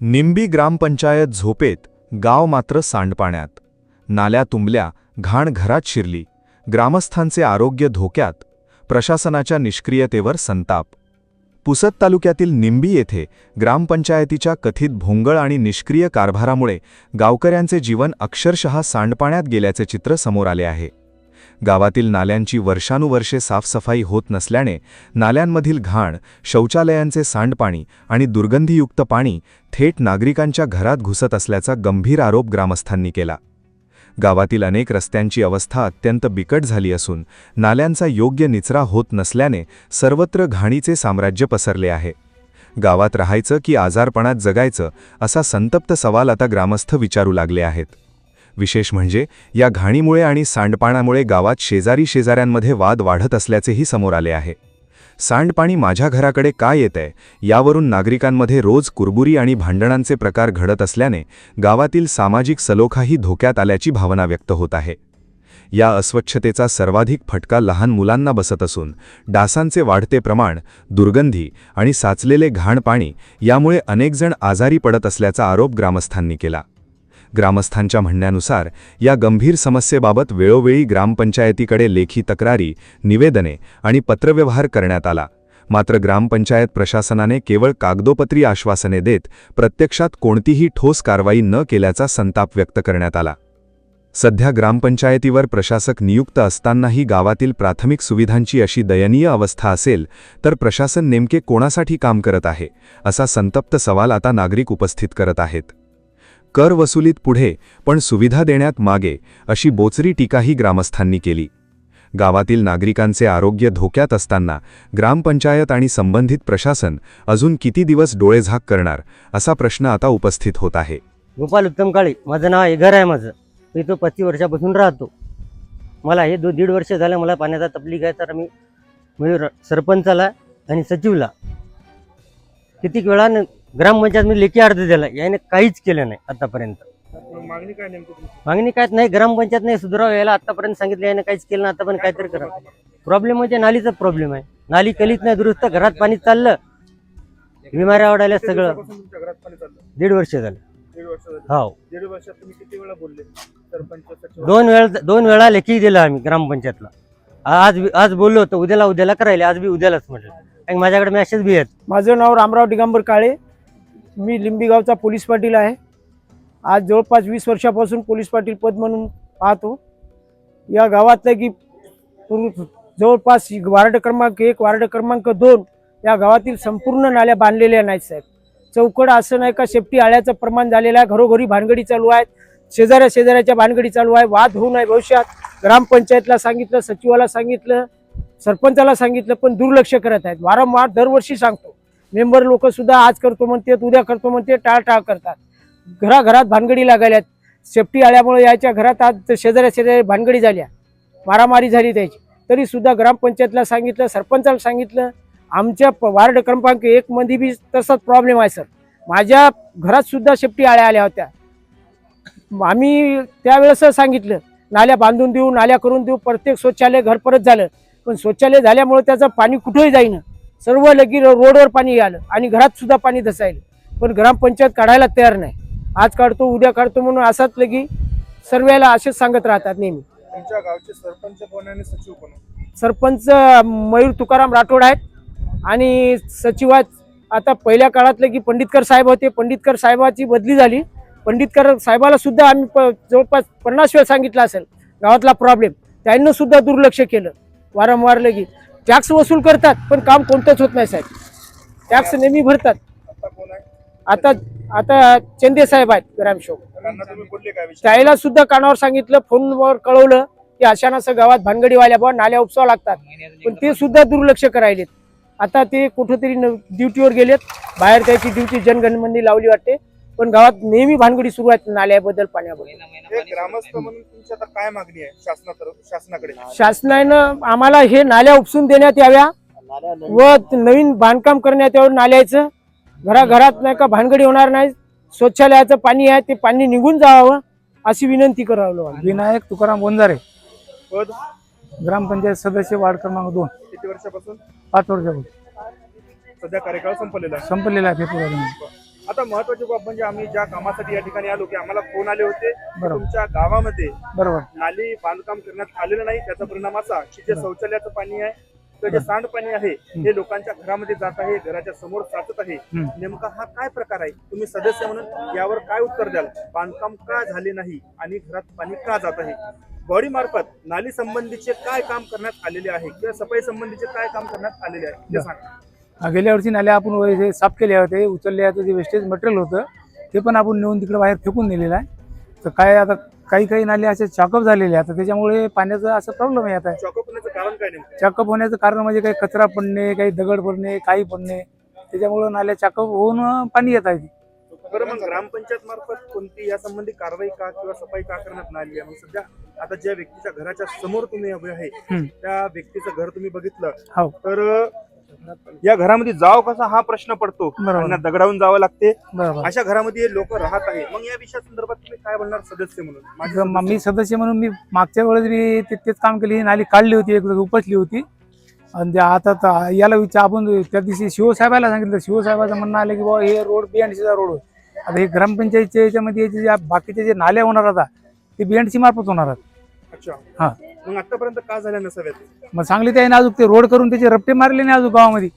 निंबी ग्रामपंचायत झोपेत, गाव मात्र सांडपाण्यात. नाल्या तुंबल्या, घाण घरात शिरली, ग्रामस्थांचे आरोग्य धोक्यात. प्रशासनाच्या निष्क्रियतेवर संताप. पुसद तालुक्यातील निंबी येथे ग्रामपंचायतीच्या कथित भोंगळ आणि निष्क्रिय कारभारामुळे गावकऱ्यांचे जीवन अक्षरशः सांडपाण्यात गेल्याचे चित्र समोर आले आहे. गावातील नाल्यांची वर्षानुवर्षे साफसफाई होत नसल्याने नाल्यांमधील घाण, शौचालयांचे सांडपाणी आणि दुर्गंधीयुक्त पाणी थेट नागरिकांच्या घरात घुसत असल्याचा गंभीर आरोप ग्रामस्थांनी केला. गावातील अनेक रस्त्यांची अवस्था अत्यंत बिकट झाली असून नाल्यांचा योग्य निचरा होत नसल्याने सर्वत्र घाणीचे साम्राज्य पसरले आहे. गावात राहायचं की आजारपणात जगायचं असा संतप्त सवाल आता ग्रामस्थ विचारू लागले आहेत. विशेष म्हणजे या घाणीमुळे आणि सांडपाण्यामुळे गावात शेजाऱ्यांमध्ये वाद वाढत असल्याचेही समोर आले आहे. सांडपाणी माझ्या घराकडे का येतंय यावरून नागरिकांमध्ये रोज कुरबुरी आणि भांडणांचे प्रकार घडत असल्याने गावातील सामाजिक सलोखाही धोक्यात आल्याची भावना व्यक्त होत आहे. या अस्वच्छतेचा सर्वाधिक फटका लहान मुलांना बसत असून डासांचे वाढते प्रमाण, दुर्गंधी आणि साचलेले घाण पाणी यामुळे अनेकजण आजारी पडत असल्याचा आरोप ग्रामस्थांनी केला. ग्रामस्थांच्या म्हणण्यानुसार या गंभीर समस्येबाबत वेळोवेळी ग्रामपंचायतीकडे लेखी तक्रारी, निवेदने आणि पत्रव्यवहार करण्यात आला. मात्र ग्रामपंचायत प्रशासनाने केवळ कागदोपत्री आश्वासने देत प्रत्यक्षात कोणतीही ठोस कारवाई न केल्याचा संताप व्यक्त करण्यात आला. सध्या ग्रामपंचायतीवर प्रशासक नियुक्त असतानाही गावातील प्राथमिक सुविधांची अशी दयनीय अवस्था असेल तर प्रशासन नेमके कोणासाठी काम करत आहे, असा संतप्त सवाल आता नागरिक उपस्थित करत आहेत. कर वसुलीत पुढे पण सुविधा देण्यात मागे, अशी बोचरी टीकाही ग्रामस्थांनी केली. गावातील नागरिकांचे आरोग्य धोक्यात असताना ग्रामपंचायत आणि संबंधित प्रशासन अजून किती दिवस डोळेझाक करणार, असा प्रश्न आता उपस्थित होत आहे. गोपाल उत्तम काळे माझं नाव आहे. घर आहे माझं. मी तो 25 वर्षापासून राहतो. मला हे 1.5 वर्ष झालं मला पाण्याचा तकलीफ आहे. तर मी सरपंचाला आणि सचिवला कितीक वेळा ग्रामपंचायतमध्ये लेखी अर्ज दिला, याने काहीच केलं नाही आतापर्यंत. मागणी काय नेमकं? मागणी काहीच नाही. ग्रामपंचायत नाही सुधारावं यायला आतापर्यंत सांगितलं, याने काहीच केलं नाही. आता पण काहीतरी करा. प्रॉब्लेम म्हणजे नालीचा प्रॉब्लेम आहे. नाली कलीच नाही दुरुस्त, घरात पाणी चाललं, बिमाऱ्या वाढायला सगळं. तुमच्या घरात पाणी चाललं? 1.5 वर्ष झालं. 1.5 वर्ष झालं. हो. 1.5 वर्षात तुम्ही किती वेळा बोलले सरपंच सचिव? 2 वेळा लेखी दिला आम्ही ग्रामपंचायतला. आज बोललो होतो उद्याला करायला, आज बी उद्यालाच म्हटलं. आणि माझ्याकडे मॅसेज बी आहेत. माझं नाव रामराव दिगंबर काळे. मी लिंबी गावचा पोलीस पाटील आहे. आज जवळपास 20 वर्षापासून पोलीस पाटील पद म्हणून पाहतो. या गावातलं की जवळपास वार्ड क्रमांक 1, वार्ड क्रमांक 2 या गावातील संपूर्ण नाल्या बांधलेल्या नाहीत साहेब. चौकड असं नाही का, सेफ्टी आळ्याचं प्रमाण झालेलं आहे. घरोघरी भानगडी चालू आहेत, शेजाऱ्याच्या भानगडी चालू आहे. वाद होऊ नये भविष्यात. ग्रामपंचायतला सांगितलं, सचिवाला सांगितलं, सरपंचाला सांगितलं, पण दुर्लक्ष करत आहेत. वारंवार दरवर्षी सांगतो. मेंबर लोक सुद्धा आज करतो म्हणते, उद्या करतो म्हणते, टाळटाळ करतात. घराघरात भानगडी लागायल्यात. सेफ्टी आल्यामुळे याच्या घरात आज शेजाऱ्या भानगडी झाल्या, मारामारी झाली त्याची. तरी सुद्धा ग्रामपंचायतला सांगितलं, सरपंचाला सांगितलं. आमच्या वार्ड क्रमांक 1 मध्ये बी तसाच प्रॉब्लेम आहे सर. माझ्या घरात सुद्धा सेफ्टी आल्या होत्या. आम्ही त्यावेळेस सांगितलं नाल्या बांधून देऊ, नाल्या करून देऊ, प्रत्येक शौचालय घर परत झालं. पण शौचालय झाल्यामुळे त्याचं पाणी कुठेही जाईना, सर्व लगी रोडवर पाणी आलं आणि घरात सुद्धा पाणी धसायलं. पण ग्रामपंचायत काढायला तयार नाही. आज काढतो, उद्या काढतो म्हणून असाच लगी सर्वेला असेच सांगत राहतात नेहमी. तुमच्या गावचे सरपंच कोण आणि सचिव कोण? सरपंच मयूर तुकाराम राठोड आहेत आणि सचिव आहेत. आता पहिल्या काळातलं की पंडितकर साहेब होते. पंडितकर साहेबाची बदली झाली. पंडितकर साहेबाला सुद्धा आम्ही जवळपास 50 वेळा सांगितलं असेल गावातला प्रॉब्लेम. त्यांनी सुद्धा दुर्लक्ष केलं. वारंवार लगी टॅक्स वसूल करतात पण काम कोणतंच होत नाही साहेब. टॅक्स नेहमी भरतात. आता कोण आहे? आता चंदे साहेब आहेत ग्रामसेवक. त्यांना तुम्ही बोलले काय विषय? त्याला सुद्धा कानावर सांगितलं, फोनवर कळवलं की अशानं गावात भानगडीवाल्या बा नाल्या उपसावं लागतात, पण ते सुद्धा दुर्लक्ष करायलेत. आता ते कुठेतरी ड्युटीवर गेलेत. बाहेर त्याची ड्युटी जनगणमननी लावली वाटते. पण गावात नेहमी भानगडी सुरू आहेत नाल्याबद्दल, पाण्याबद्दल. एक ग्रामस्थ म्हणून तुमची आता काय मागणी आहे शासनाकडे? शासनानं आम्हाला हे नाल्या उपसून देण्यात याव्या व नवीन बांधकाम करण्यात यावं नाल्याचं. घराघरात नाही का भानगडी होणार नाही. शौचालयाचं पाणी आहे ते पाणी निघून जावं अशी विनंती करावं. विनायक तुकाराम वंजारे, पद ग्रामपंचायत सदस्य, वार्ड क्रमांक 2. किती वर्षापासून? 5 वर्षापासून. सध्या कार्यकाळ संपलेला आहे. संपलेला आहे फेब्रुवारी. आता महत्वाची बाब म्हणजे आम्ही ज्या कामासाठी या ठिकाणी आलो की आम्हाला फोन आले होते की बरोबर. तुमच्या गावामध्ये बरोबर. नाली बांधकाम करण्यात आलेलं नाही. त्याचा परिणाम असा की जे शौचालयाचं पाणी आहे तर जे सांडपाणी आहे हे लोकांच्या घरामध्ये जात आहे, घराच्या समोर साचत आहे. नेमका हा काय प्रकार आहे? तुम्ही सदस्य म्हणून यावर काय उत्तर द्याल? बांधकाम का झाले नाही आणि घरात पाणी का जात आहे? बॉडी मार्फत नाली संबंधीचे काय काम करण्यात आलेले आहे किंवा सफाई संबंधीचे काय काम करण्यात आलेले आहे ते सांगा. गेल्या वर्षी नाल्या आपण हे साफ केले होते, उचलले होते, जे वेस्टेज मटेरियल होतं ते पण आपण नेऊन तिकडे बाहेर फेकून दिलेलं आहे. तर काय आता काही नाले असे चॉकअप झालेले आहेत, त्याच्यामुळे पाण्याचं असं प्रॉब्लेम आहे. आता चॉकअप होण्याचं कारण काय नेमकं? चॉकअप होण्याचं कारण म्हणजे काही कचरा पडणे, काही दगड पडणे, काही पडणे, त्याच्यामुळे नाल्या चॉकअप होऊन पाणी येत आहे. बरं, मग ग्रामपंचायत मार्फत कोणती यासंबंधी कारवाई का किंवा सफाई का करण्यात आली आहे? मग सध्या आता ज्या व्यक्तीच्या घराच्या समोर तुम्ही उभे आहे त्या व्यक्तीचं घर तुम्ही बघितलं हो. तर या घरामध्ये जाव कसा हा प्रश्न पडतो. बरोबर. त्यांना दगडावून जावं लागते. बरोबर. अशा घरामध्ये लोक राहत आहे. मग या विषया संदर्भात तुम्ही काय बोलणार सदस्य म्हणून? माझे मी सदस्य म्हणून मी मागच्या वेळेस मी तेच काम केली, नाली काढली होती, एक उपसली होती. आणि आता याला आपण त्या दिवशी शिवसाहेबाला सांगितलं, शिवसाहेबाचं म्हणणं आलं की बाबा हे रोड BNCचा रोड होय. आता हे ग्रामपंचायतच्या याच्यामध्ये बाकीचे जे नाल्या होणार आता ते BNC मार्फत होणार आहेत. अच्छा, हा. मग आतापर्यंत का झाल्या नसाव्यात? मग सांगली त्याने अजून ते रोड करून त्याचे रप्टे मारले नाही अजून गावामध्ये.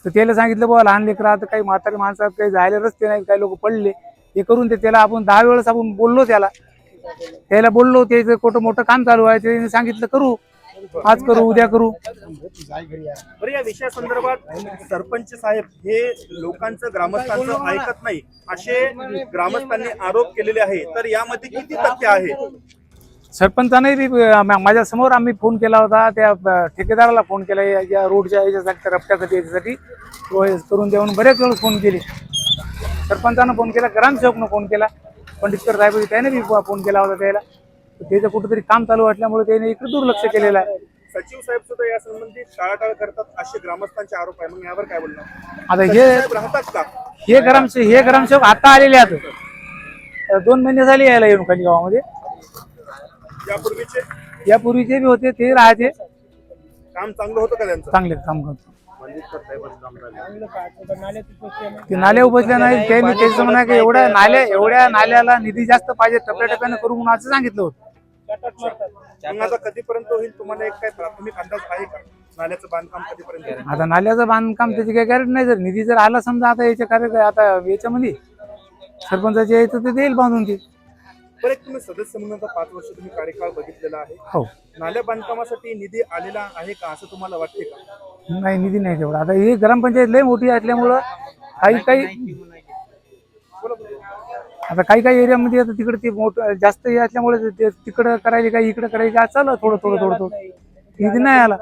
तर त्याला सांगितलं बाबा लहान लेकरं आता काही म्हातारी माणसात काही जायला रस्ते नाहीत, काही लोक पडले, हे करून त्याला आपण 10 वेळेस आपण बोललो, त्याला बोललो, त्याचं कुठं मोठं काम चालू आहे, त्याने सांगितलं करू, आज करू, उद्या करू. बरं, या विषया संदर्भात सरपंच साहेब हे लोकांचं ग्रामस्थांचं ऐकत नाही असे ग्रामस्थांनी आरोप केलेले आहे. तर यामध्ये किती तथ्य आहे? सरपंचाने माझ्या समोर आम्ही फोन केला होता, त्या ठेकेदाराला फोन केला या रोडच्या याच्यासाठी, रस्त्यासाठी याच्यासाठी करून देऊन बरेच वेळ फोन केले. सरपंचानं फोन केला, ग्रामसेवकनं फोन केला, पंडितकर साहेब त्याने बी फोन केला होता त्याला. त्याचं कुठेतरी काम चालू असल्यामुळे त्याने इकडे दुर्लक्ष केलेलं आहे. सचिव साहेब सुद्धा या संबंधी टाळाटाळ करतात असे ग्रामस्थांचे आरोप आहे. मग यावर काय बोलणार? आता सचिव साहेब राहतात का? हे ग्रामसेवक आता आलेले आहेत, 2 महिने झाले यायला येऊन खाली गावामध्ये. यापूर्वीचे बी होते, ते राहायचे. काम चांगलं होतं का त्यांचं? चांगले काम करतो. ते नाल्या उपसल्या नाही, त्यांनी त्याचं म्हणा की एवढ्या नाल्याला निधी जास्त पाहिजे, टप्प्याटप्प्यानं करू म्हणून असं सांगितलं होतं. मग आता कधीपर्यंत होईल तुम्हाला एक काय प्राथमिक अंदाज आहे का नाल्याचं बांधकाम कधीपर्यंत होईल? आता नाल्याचं बांधकाम त्याची काही गॅरंटी नाही. जर निधी जर आला समजा आता आता याच्यामध्ये सरपंचाच्या यायचं ते देईल बांधून ते. बरं, एक तुम्ही सदस्य म्हणून आता 5 वर्ष तुम्ही कार्यकाळ बघितलेला आहे. हो. नाल्या बांधकामासाठी निधी आलेला आहे का असं तुम्हाला वाटते का? नाही, निधी नाही तेवढा. आता ही ग्रामपंचायत लय मोठी असल्यामुळं काही आता काही एरियामध्ये आता तिकडे ते मोठं जास्त हे असल्यामुळे तिकडं करायचे काही इकडे करायचे, चालू थोडं निधी नाही आला.